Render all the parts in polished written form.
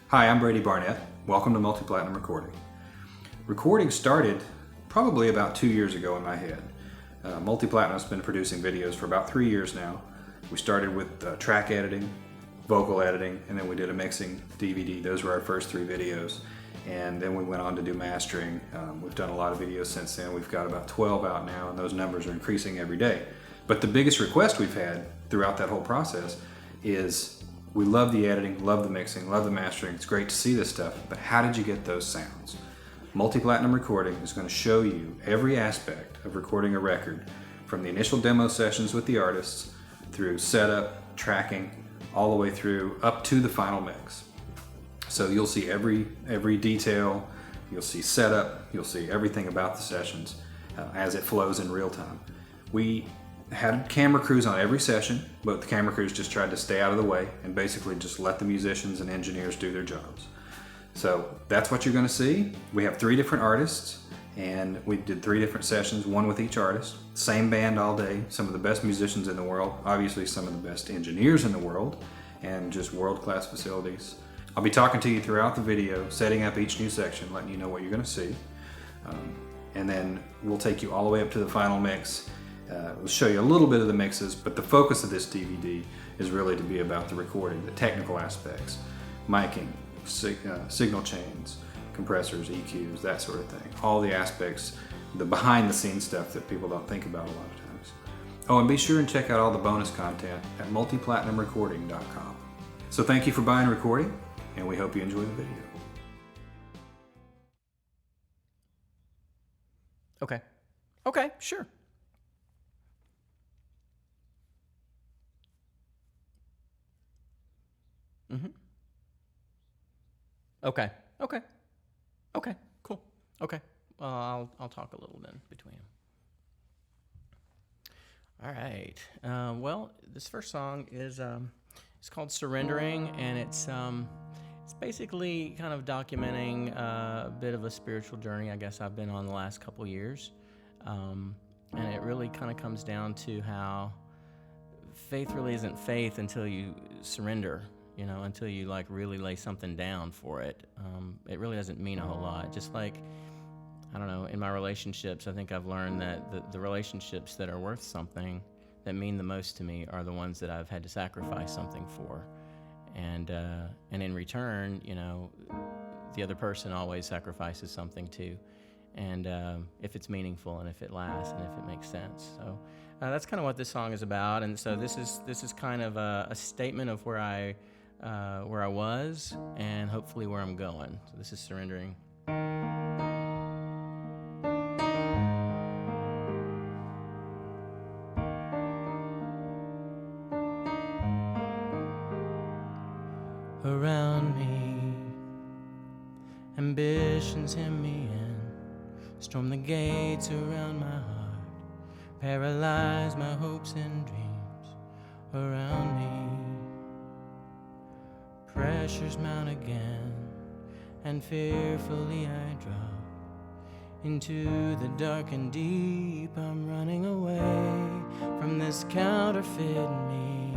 Hi, I'm Brady Barnett. Welcome to Multiplatinum Recording. Recording started probably about 2 years ago in my head. Multiplatinum's been producing videos for about 3 years now. We started with track editing, vocal editing, and then we did a mixing DVD. Those were our first 3 videos. And then we went on to do mastering. We've done a lot of videos since then. We've got about 12 out now, and those numbers are increasing every day. But the biggest request we've had throughout that whole process is we love the editing, love the mixing, love the mastering. It's great to see this stuff, but how did you get those sounds? Multiplatinum Recording is going to show you every aspect of recording a record, from the initial demo sessions with the artists, through setup, tracking, all the way through up to the final mix. So you'll see every detail, you'll see setup, you'll see everything about the sessions as it flows in real time. We had camera crews on every session, but the camera crews just tried to stay out of the way and basically just let the musicians and engineers do their jobs. So that's what you're going to see. We have 3 different artists, and we did 3 different sessions, one with each artist. Same band all day, some of the best musicians in the world, obviously some of the best engineers in the world, and just world-class facilities. I'll be talking to you throughout the video, setting up each new section, letting you know what you're going to see. And then we'll take you all the way up to the final mix. We'll show you a little bit of the mixes, but the focus of this DVD is really to be about the recording, the technical aspects, miking, signal chains, compressors, EQs, that sort of thing. All the aspects, the behind the scenes stuff that people don't think about a lot of times. Oh, and be sure and check out all the bonus content at multiplatinumrecording.com. So thank you for buying recording, and we hope you enjoy the video. Okay, sure. Okay, cool. Okay, I'll talk a little then between them. All right. Well, this first song is it's called "Surrendering," and it's basically kind of documenting a bit of a spiritual journey I guess I've been on the last couple years, and it really kind of comes down to how faith really isn't faith until you surrender. You know, until you like really lay something down for it. It really doesn't mean a whole lot. Just like, I don't know, in my relationships, I think I've learned that the relationships that are worth something, that mean the most to me, are the ones that I've had to sacrifice something for. And in return, you know, the other person always sacrifices something too. And if it's meaningful and if it lasts and if it makes sense. So that's kind of what this song is about. And so this is kind of a statement of where I was and hopefully where I'm going. So this is Surrendering. Around me, ambitions hem me in, storm the gates around my heart, paralyze my hopes and dreams. Around me, pressures mount again, and fearfully I drop into the dark and deep. I'm running away from this counterfeit me,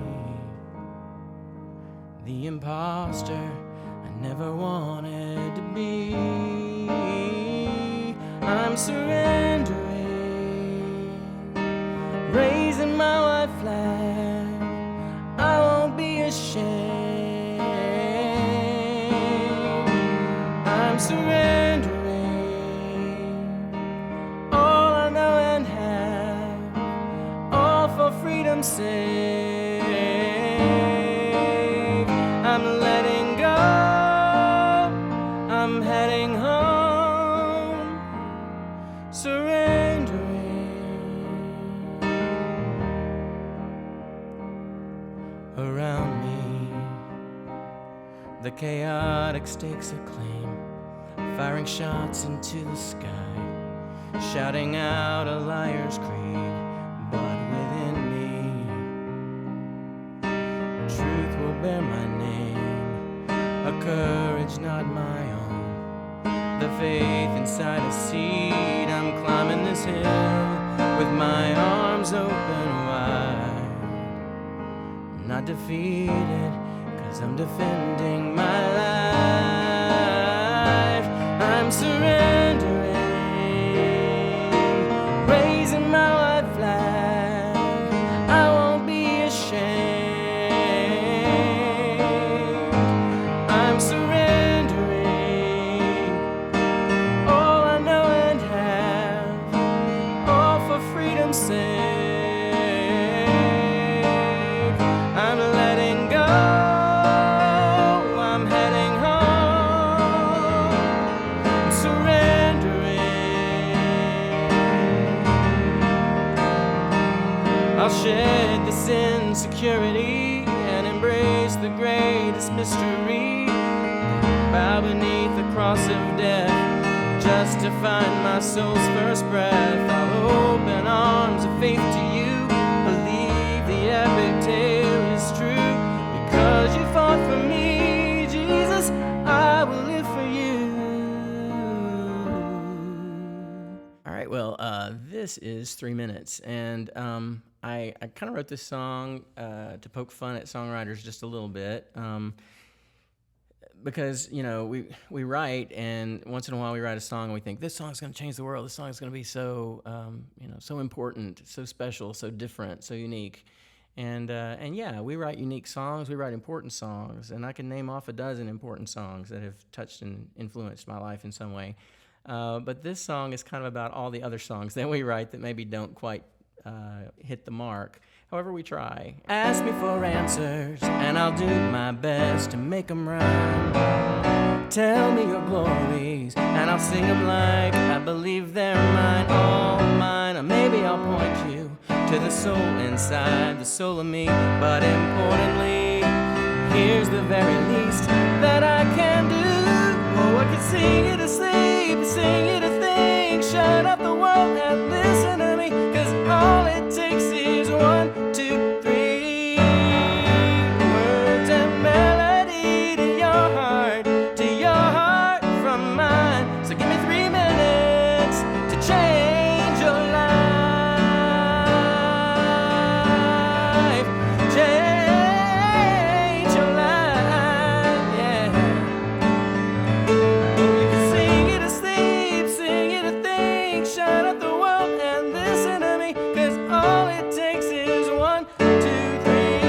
the imposter I never wanted to be. I'm surrendering, raising my white flag. I won't be ashamed. I'm surrendering all I know and have, all for freedom's sake. I'm letting go, I'm heading home, surrendering. Around me, the chaotic stakes are claim, firing shots into the sky, shouting out a liar's creed. But within me, truth will bear my name, a courage not my own, the faith inside a seed. I'm climbing this hill with my arms open wide, not defeated, 'cause I'm defending my life. security and embrace the greatest mystery. Bow beneath the cross of death just to find my soul's first breath. I'll open arms of faith to you, believe the epic tale is true. Because you fought for me, Jesus, I will live for you. All right, well, this is 3 minutes, and I kind of wrote this song to poke fun at songwriters just a little bit. Because, you know, we write, and once in a while we write a song and we think, this song's going to change the world, this song's going to be so, so important, so special, so different, so unique. And yeah, we write unique songs, we write important songs, and I can name off a dozen important songs that have touched and influenced my life in some way. But this song is kind of about all the other songs that we write that maybe don't quite hit the mark. However, we try. Ask me for answers, and I'll do my best to make them rhyme. Tell me your glories, and I'll sing them like I believe they're mine, all mine. Or maybe I'll point you to the soul inside, the soul of me. But importantly, here's the very least that I can do. Oh, I can sing you to sleep, sing you to think, shut up the world and listen to me. 'Cause all it takes is 1, 2, 3 words and melody to your heart from mine. So give me 3 minutes to change your life, change your life, yeah. Oh, you can sing it to sleep, sing it to think, shut up the world and listen to me. 'Cause all it takes is 1, 2, 3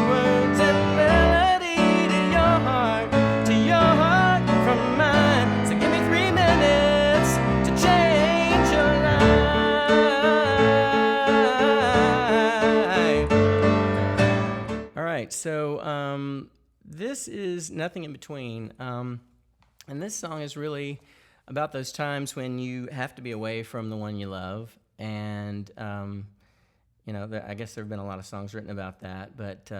words and melody to your heart from mine. So give me 3 minutes to change your life. All right, so this is Nothing in Between, and this song is really about those times when you have to be away from the one you love. And, I guess there have been a lot of songs written about that, but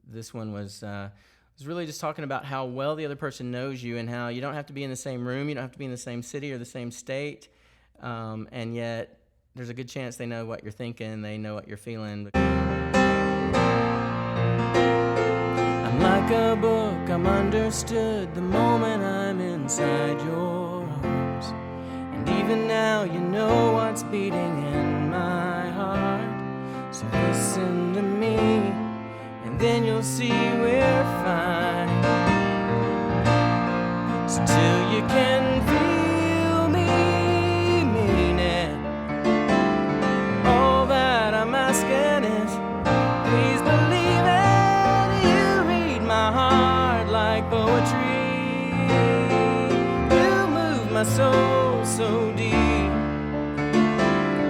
this one was really just talking about how well the other person knows you and how you don't have to be in the same room, you don't have to be in the same city or the same state, and yet there's a good chance they know what you're thinking, they know what you're feeling. I'm like a book, I'm understood the moment I'm inside your arms. And even now you know what's beating in my heart. So listen to me, and then you'll see we're fine. So till you can feel me mean it, all that I'm asking is, please believe it. You read my heart like poetry. You move my soul so deep.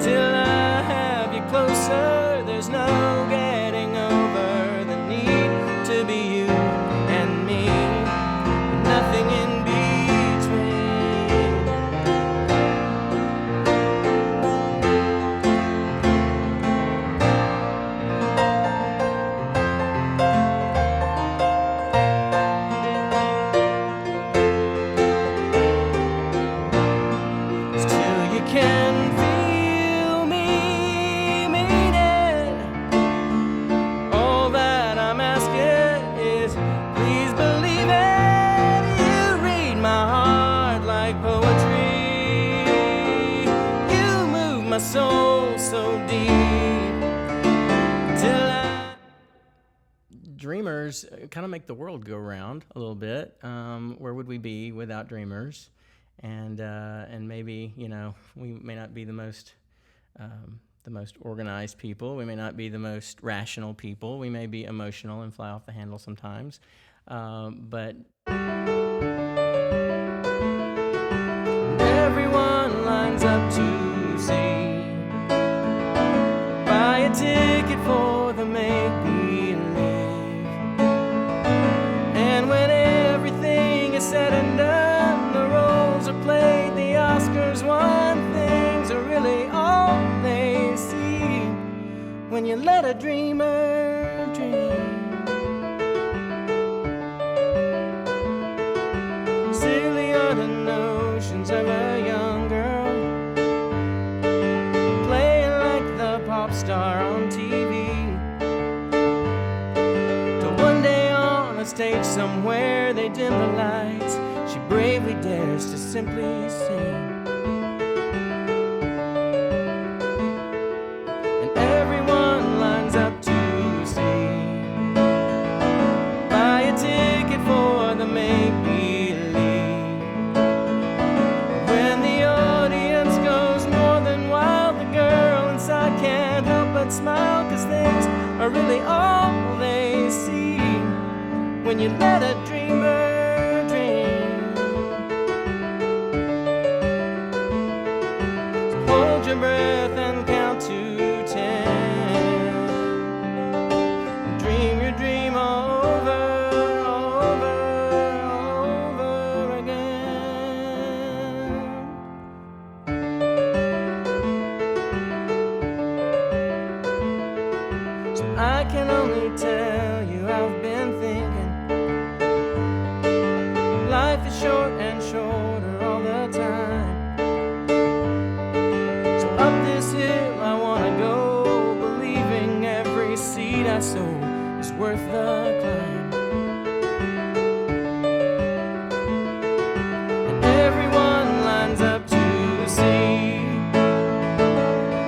Till I have you closer, there's no getting over the need to be you and me, nothing in between. Still you can feel me mean it. All that I'm asking is, please believe it. You read my heart like poetry. You move my soul so deep. Till Dreamers kind of make the world go round a little bit. Where would we be without dreamers? And maybe, we may not be the most organized people. We may not be the most rational people. We may be emotional and fly off the handle sometimes. But everyone lines up to see, buy a ticket for the make-believe. And when everything is said and done, the roles are played, the Oscars won, things are really all they see. when you let a dreamer dream. Silly are the notions of a young girl, playing like the pop star on TV, till one day on a stage somewhere they dim the lights, she bravely dares to simply sing. And everyone lines up to see, buy a ticket for the make-believe. When the audience goes more than wild, the girl inside can't help but smile, 'cause things are really all they see when you let a dreamer dream. So hold your breath and count to 10. Dream your dream over, over, over again. So I can only tell you I've been thinking, life is short and shorter all the time. So up this hill I wanna go, believing every seed I sow is worth the climb. And everyone lines up to see,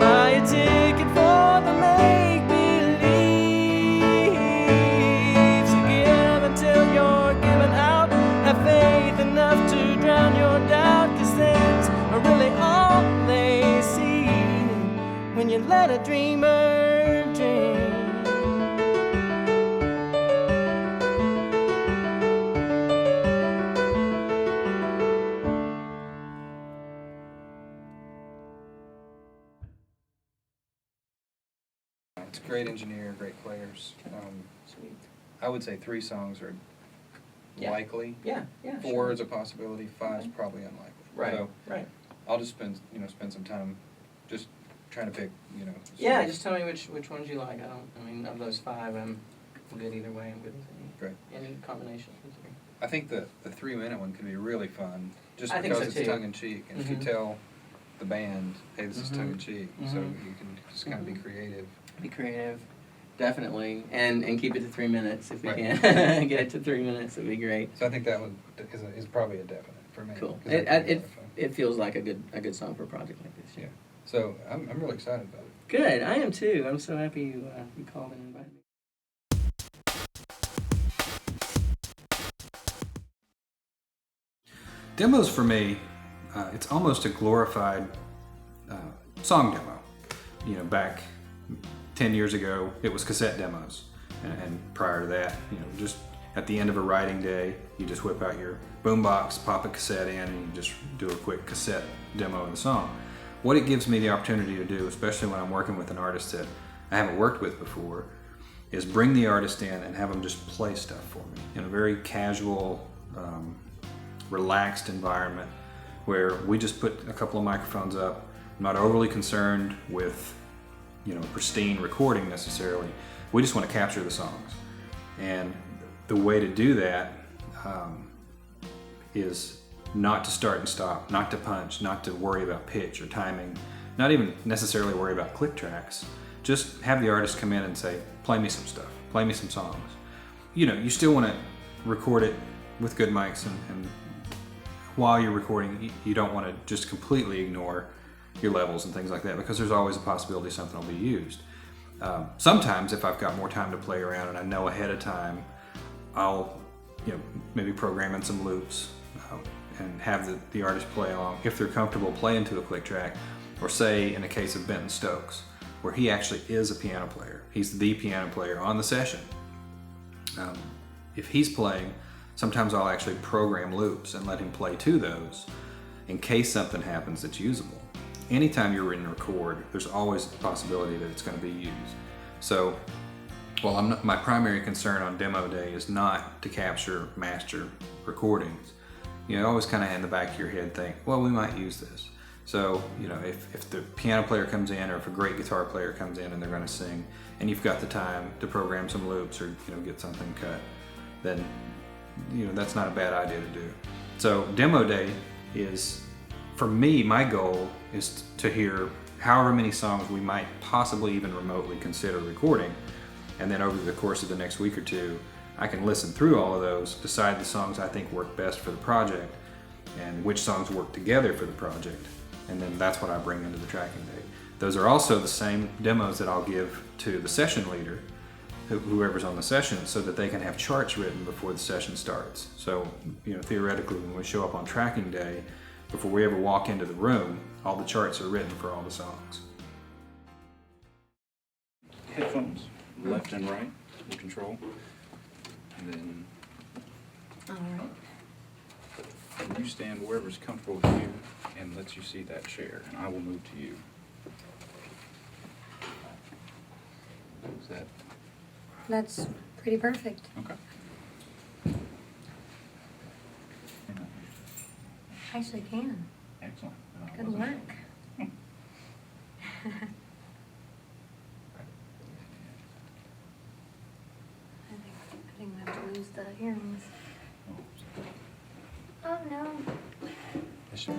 buy a ticket for the make-believe. So give until you're given out, have faith enough to drown your doubt, 'cause things are really all they see when you let a dreamer dream. It's great engineer, great players. Sweet. I would say 3 songs are Yeah. likely. Yeah, 4 is a possibility. 5 is probably unlikely. Right, So right. I'll just spend some time just trying to pick, Yeah, just tell me which ones you like. I mean, of those 5, I'm good either way. I'm good with Great. any combination. I think the 3-minute one could be really fun, just I think because so, it's too. tongue in cheek, and if you Mhm. tell the band, hey, this is Mhm. tongue in cheek, so Mhm. you can just kind of be creative. Be creative, definitely, and keep it to 3 minutes if we Right. can. Get it to 3 minutes, it'd be great. So I think that one is probably a definite for me. Cool. 'Cause that could be a lot of fun. It feels like a good song for a project like this. Yeah. So I'm really excited about it. Good. I am too. I'm so happy you called and invited me. Demos for me, it's almost a glorified song demo. Back 10 years ago, it was cassette demos, and prior to that, just at the end of a writing day, you just whip out your boombox, pop a cassette in, and you just do a quick cassette demo of the song. What it gives me the opportunity to do, especially when I'm working with an artist that I haven't worked with before, is bring the artist in and have them just play stuff for me in a very casual, relaxed environment where we just put a couple of microphones up. I'm not overly concerned with pristine recording necessarily. We just want to capture the songs, and the way to do that is not to start and stop, not to punch, not to worry about pitch or timing, not even necessarily worry about click tracks. Just have the artist come in and say, play me some stuff, play me some songs. You still want to record it with good mics, and while you're recording, you don't want to just completely ignore your levels and things like that, because there's always a possibility something will be used. Sometimes if I've got more time to play around and I know ahead of time, I'll maybe program in some loops and have the artist play along if they're comfortable playing to a click track, or say in the case of Benton Stokes, where he actually is a piano player. He's the piano player on the session. If he's playing, sometimes I'll actually program loops and let him play to those in case something happens that's usable. Anytime you're in record, there's always the possibility that it's going to be used. So, my primary concern on demo day is not to capture master recordings. You always kind of in the back of your head think, well, we might use this. So, you know, if the piano player comes in or if a great guitar player comes in and they're going to sing and you've got the time to program some loops or, you know, get something cut, then, you know, that's not a bad idea to do. So demo day is, for me, my goal is to hear however many songs we might possibly even remotely consider recording. And then over the course of the next week or two, I can listen through all of those, decide the songs I think work best for the project and which songs work together for the project. And then that's what I bring into the tracking day. Those are also the same demos that I'll give to the session leader, whoever's on the session, so that they can have charts written before the session starts. So, you know, theoretically, when we show up on tracking day, before we ever walk into the room, all the charts are written for all the songs. Headphones, left and right, you control. And then All right. you stand wherever's comfortable with you and lets you see that chair, and I will move to you. Is that That's pretty perfect. okay? Actually can. Excellent. Good work. I think I have to lose the earrings. Oh no. Yes, sir.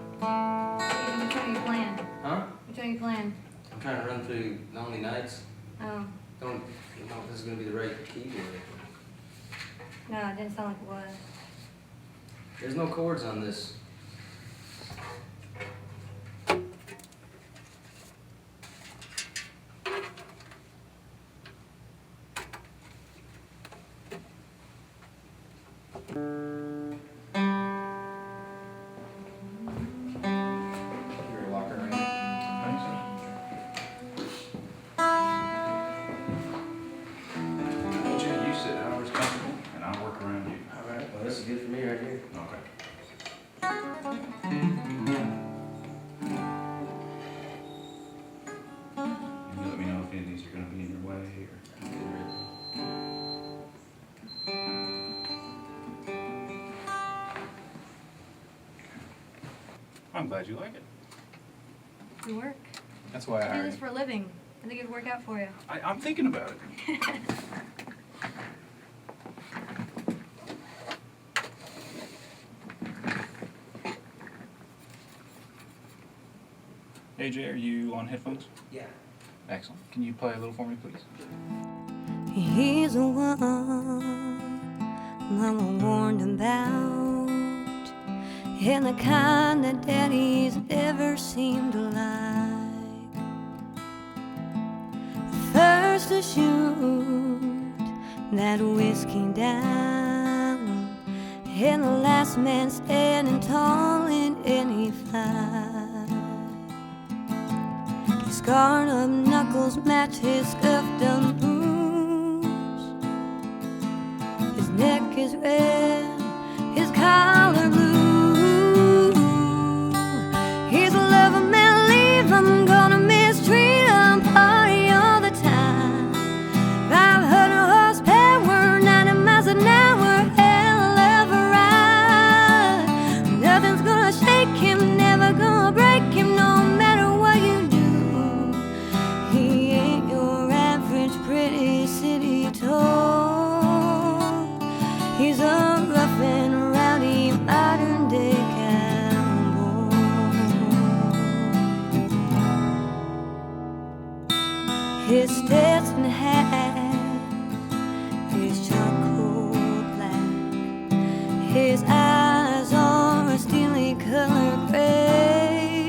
Which one are you playing? Huh? Which one are you playing? I'm trying to run through Lonely Nights. Oh, Don't know if this is going to be the right keyboard. no, it didn't sound like it was. There's no chords on this. Your locker room. You sit however's comfortable, and I'll work around you. All right. Well, this is good for me right here. Okay. And you let me know if any of these are going to be in your way or. I'm glad you like it. Good work. That's why I I do hired this you. for a living. I think it'd work out for you. I'm thinking about it. AJ, are you on headphones? Yeah. Excellent. Can you play a little for me, please? He's the one Mama warned about, and the kind that daddies never seemed to like. First to shoot that whiskey down, and the last man standing tall in any fight. His scarred up knuckles match his scuffed up boots. His neck is red, his collar blue. He's a lover man, leave him, gonna mistreat him, party all the time. 500 horsepower, 90 miles an hour, hell of a ride. Nothing's gonna shake him, never gonna break him, no matter what you do. He ain't your average pretty city toy. He's a rough and rowdy modern day cowboy. His Stetson hat is charcoal black. His eyes are a steely color gray.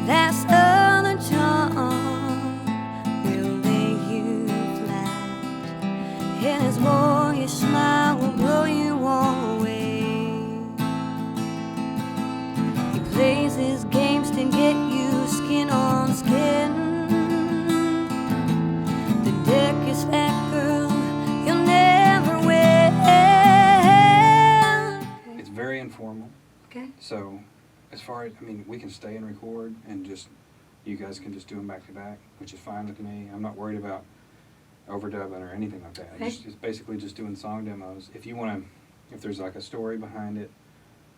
That southern charm will lay you flat, and his boyish smile will blow you all away. He plays his games to get you skin on skin. The deck is fat, girl, you'll never win. It's very informal. Okay. So, as far as, I mean, we can stay and record and just, you guys can just do them back to back, which is fine with me. I'm not worried about overdubbing or anything like that. Okay. It's basically just doing song demos. If you want to, if there's like a story behind it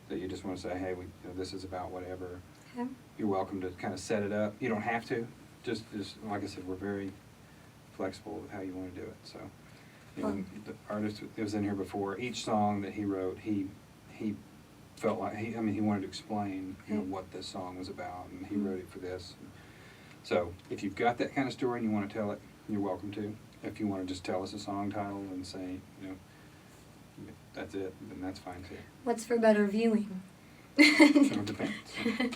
that you just want to say, hey, this is about whatever, Okay. you're welcome to kind of set it up. You don't have to. Just like I said, we're very flexible with how you want to do it. So, the artist that was in here before, each song that he wrote, he felt like he wanted to explain what this song was about, and he wrote it for this. So if you've got that kind of story and you want to tell it, you're welcome to. If you want to just tell us a song title and say, that's it, then that's fine too. What's for better viewing? So it depends.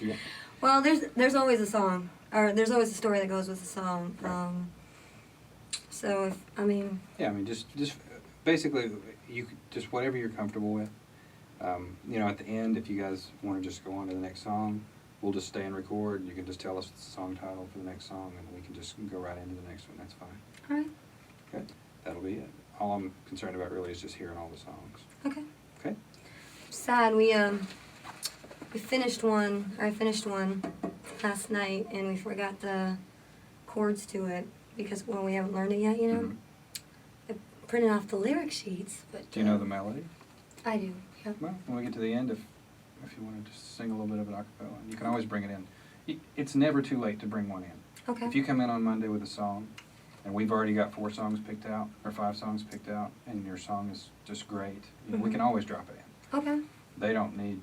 Yeah. Well, there's always a song, or there's always a story that goes with the song. Right. So just basically you could, just whatever you're comfortable with. At the end, if you guys want to just go on to the next song, we'll just stay and record. You can just tell us the song title for the next song, and we can just go right into the next one. That's fine. All right. Okay, that'll be it. All I'm concerned about really is just hearing all the songs. Okay. Okay. Sad. We finished one. I finished one last night, and we forgot the chords to it because we haven't learned it yet. Mhm. I printed off the lyric sheets, but Do you know the melody? I do. Yep. Well, when we get to the end, if you want to just sing a little bit of it a cappella, you can always bring it in. It's never too late to bring one in. Okay. If you come in on Monday with a song, and we've already got 4 songs picked out, or 5 songs picked out, and your song is just great, we can always drop it in. Okay. They don't need,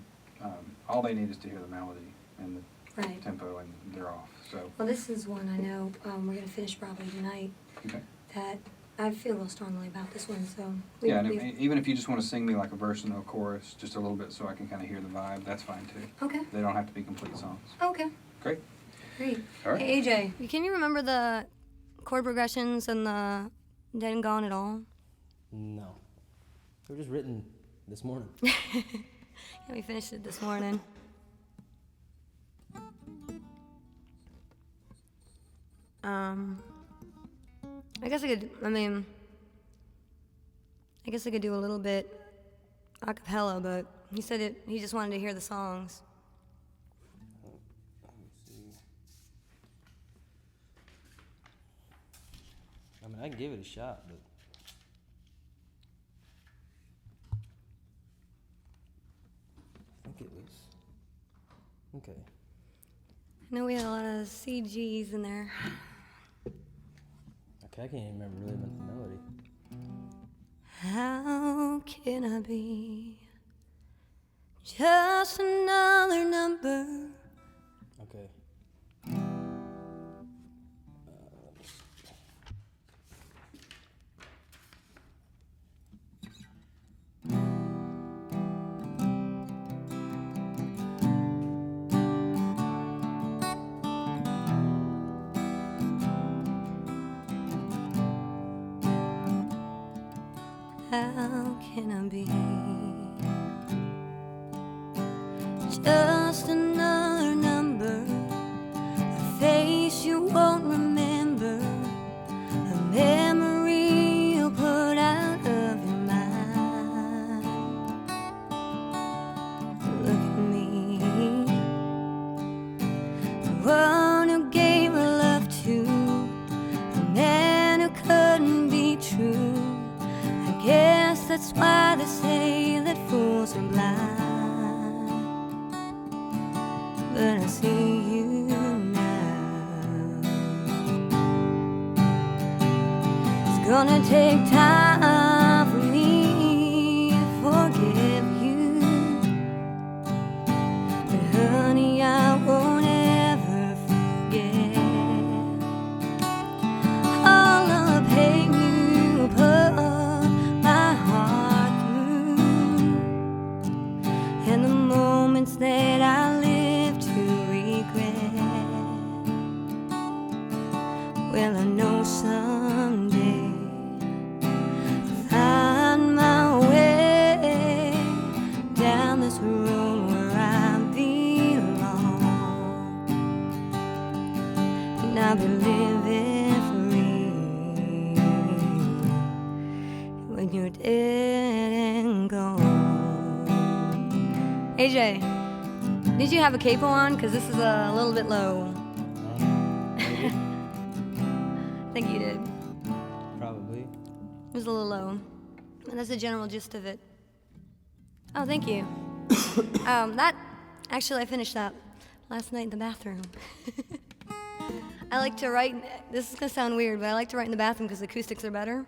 all they need is to hear the melody and the Right. tempo, and they're off. So, Well, this is one I know we're gonna finish probably tonight. okay. That I feel real strongly about this one. So Yeah, and even if you just want to sing me like a verse and no chorus, just a little bit so I can kind of hear the vibe, that's fine too. Okay. They don't have to be complete songs. Okay. Great. Great. All right. Hey AJ, can you remember the chord progressions and the Dead and Gone at all? No. They were just written this morning. Yeah, we finished it this morning. I guess I could do a little bit a cappella, but he said he just wanted to hear the songs. Let me see. I mean, I can give it a shot, but I think it was okay. I know we had a lot of CGs in there. Okay, I can't even remember really about the melody. How can I be just another number? Okay. How can I be just another number, a face you won't remember, a memory you'll put out of your mind? Look at me, the one who gave her love to a man who couldn't be true. Guess that's why they say that fools are blind. But I see you now. It's gonna take time for me to forgive you, but honey, I won't ever forget all the pain you put and the moments that I live to regret. Well, I know someday I'll find my way down this road where I belong, and I'll be living free when you're dead and gone. AJ, did you have a capo on? Because this is a little bit low. Maybe. I think you did. Probably. It was a little low. And that's the general gist of it. Oh, thank you. Actually, I finished that last night in the bathroom. I like to write, this is gonna sound weird, but I like to write in the bathroom because the acoustics are better.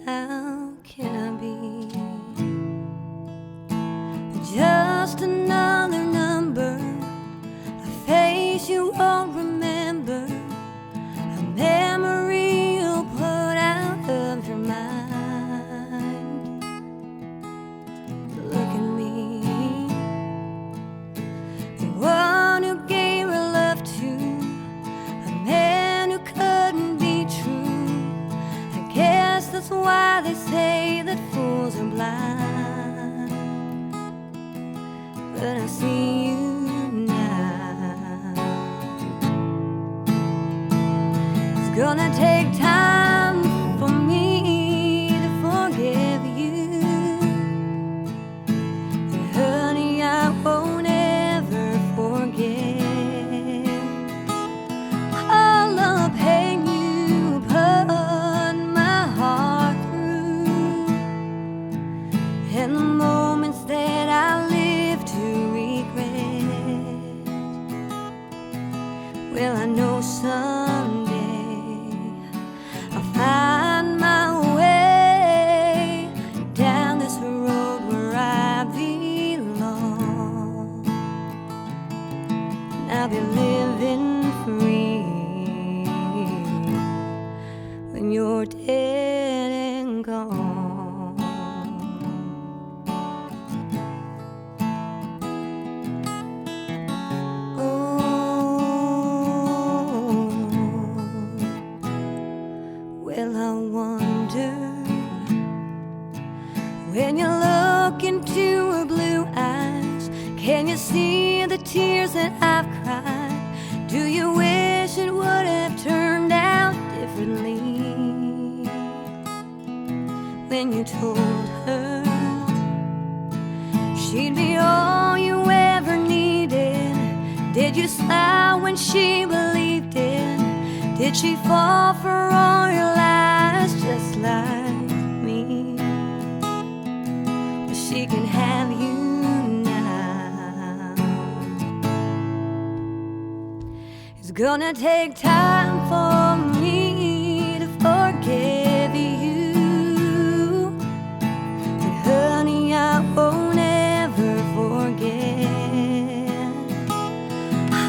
How can I be just another number, a face you won't remember, a memory you'll put out of your mind? Look at me, the one who gave her love to a man who couldn't be true. I guess that's why they say that fools are blind. But I see you now. It's gonna take time for me to forgive you, but honey, I won't ever forget all the pain you put my heart through, and the moments that I live to regret. Well, I know someday I'll find my way down this road where I belong, and I'll be living free when you're dead and gone. Well, I wonder, when you look into her blue eyes, can you see the tears that I've cried? Do you wish it would have turned out differently when you told her she'd be all you ever needed? Did you smile when she believed it? Did she fall for all your lies just like me? But she can have you now. It's gonna take time for me to forgive you, but honey, I won't ever forget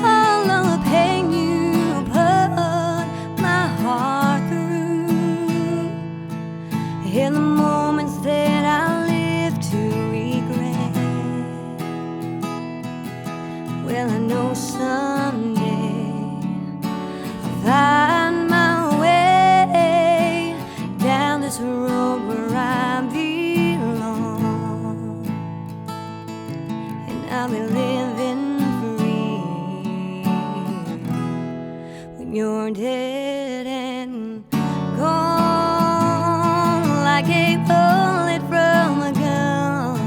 all the pain you put my heart through, in the moments that I live to regret. Well, I know someday I'll find my way down this road where I belong, and I'll be living free when you're dead and gone, like a bullet from a gun,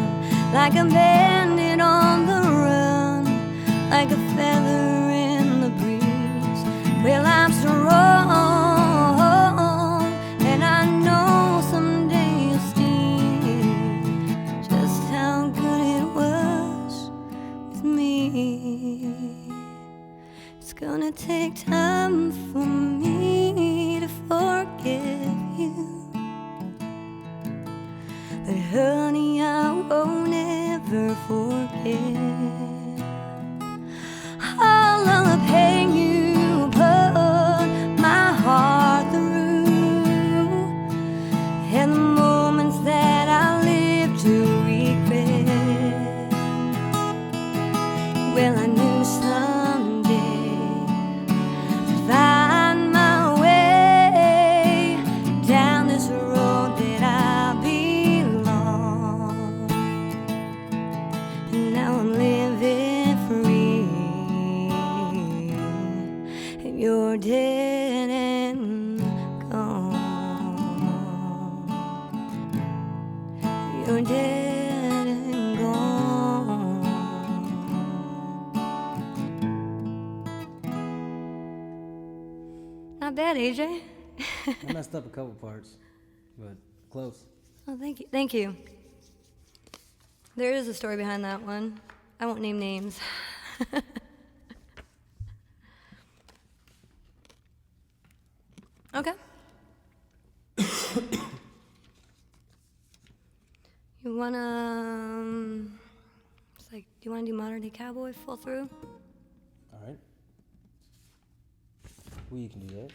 like a bandit on the run, like a feather in the breeze. Well, I'm strong, and I know someday you'll see just how good it was with me. It's gonna take time for me to forgive you, but honey, I won't ever forget all of the pain you put my heart through, and the moments that I live to regret. Well, I knew someday I'd find my way down this road that I belong, and now I'm living free, and you're dead Not bad, AJ. I messed up a couple parts, but close. Oh, thank you. Thank you. There is a story behind that one. I won't name names. Okay. You wanna, it's like, do you wanna do Modern Day Cowboy full through? All right. Well, you can do that.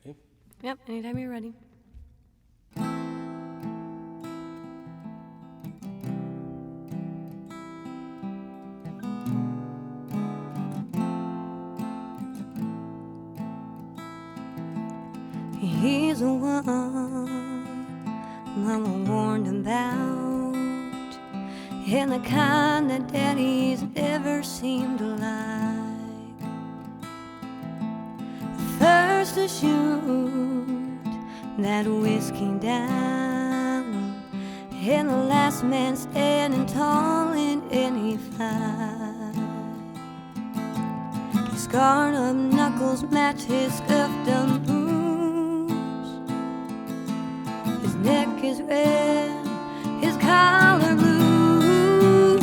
Okay. Yep, anytime you're ready. He's the one Mama warned about, and the kind that Daddy's never seemed to like. First to shoot that whiskey down, and the last man standing tall in any fight. His scarred up knuckles match his scuffed up boots. His neck is red, his collar blue.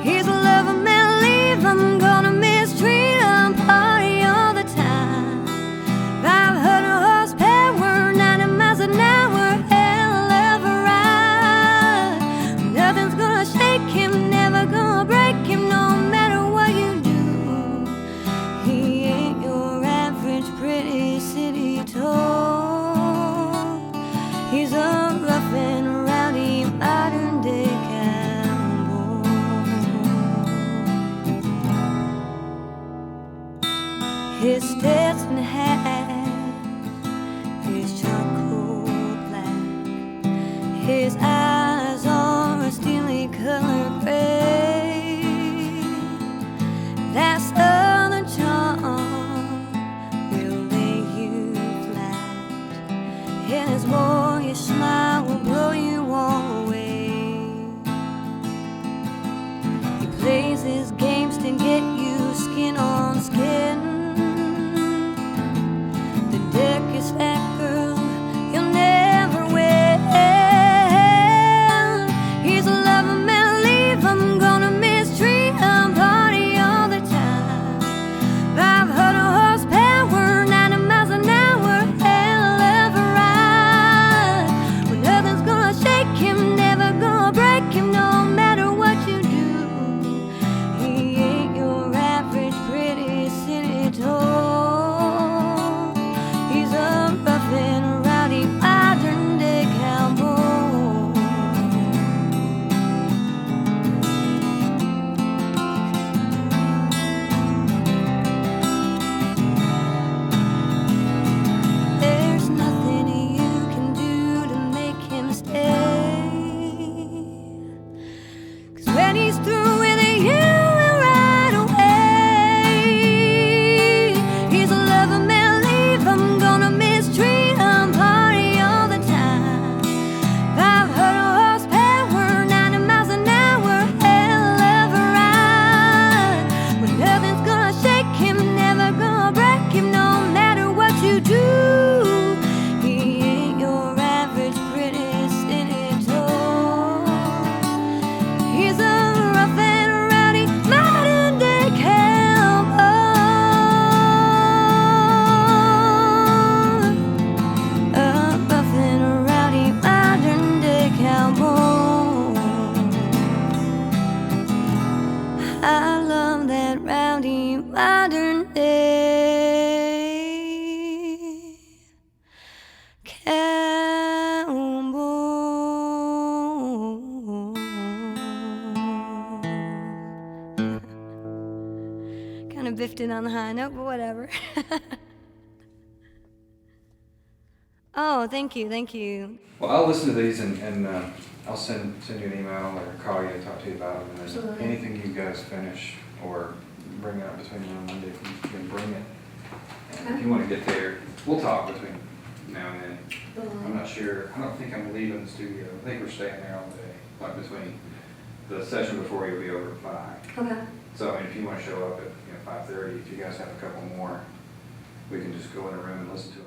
He's a lover man, leave him, gonna mistreat him, party all the time. 500 horsepower, 90 miles an hour, hell of a ride. Nothing's gonna shake him, never gonna break him, no matter what you do. He ain't your average pretty city toy. He's a rough and rowdy modern day cowboy. His Stetson hat is charcoal black. His eyes are a steely color gray. That southern charm will lay you flat, and his boyish smile will blow you all away. He plays his games to get you skin on skin. The deck is fat, girl, you'll never win. He's a lover man, leave him, gonna mistreat him, party all the time. 500 horsepower, 90 miles an hour, hell of a ride. Well, nothing's gonna shake him, never gonna break him, no matter what you do. He ain't your average pretty city toy. He's a rough and rowdy modern day cowboy. There's nothing you can do to make him stay. 'Cause when he's through with you, he'll ride away. He's a lover man, leave him, gonna mistreat him, party all the time. 500 horsepower, 90 miles an hour, hell of a ride. But nothing's gonna shake him, never gonna break him, no matter what you do. He ain't your average pretty city toy. He's a rough and rowdy modern day cowboy. A rough and rowdy modern day cowboy. I love that rowdy modern day cowboy. Kind of biffed it on the high note, but whatever. Oh, thank you, thank you. Well, I'll listen to these and I'll send you an email or call you and talk to you about them. And then Absolutely. anything you guys finish, or bring it up between now and Monday if you can bring it. And if you want to get there, we'll talk between now and then. I'm not sure. I don't think I'm leaving the studio. I think we're staying there all day, like between the session before you'll be over at 5. Okay. So I mean, if you want to show up at 5:30, if you guys have a couple more, we can just go in a room and listen to them.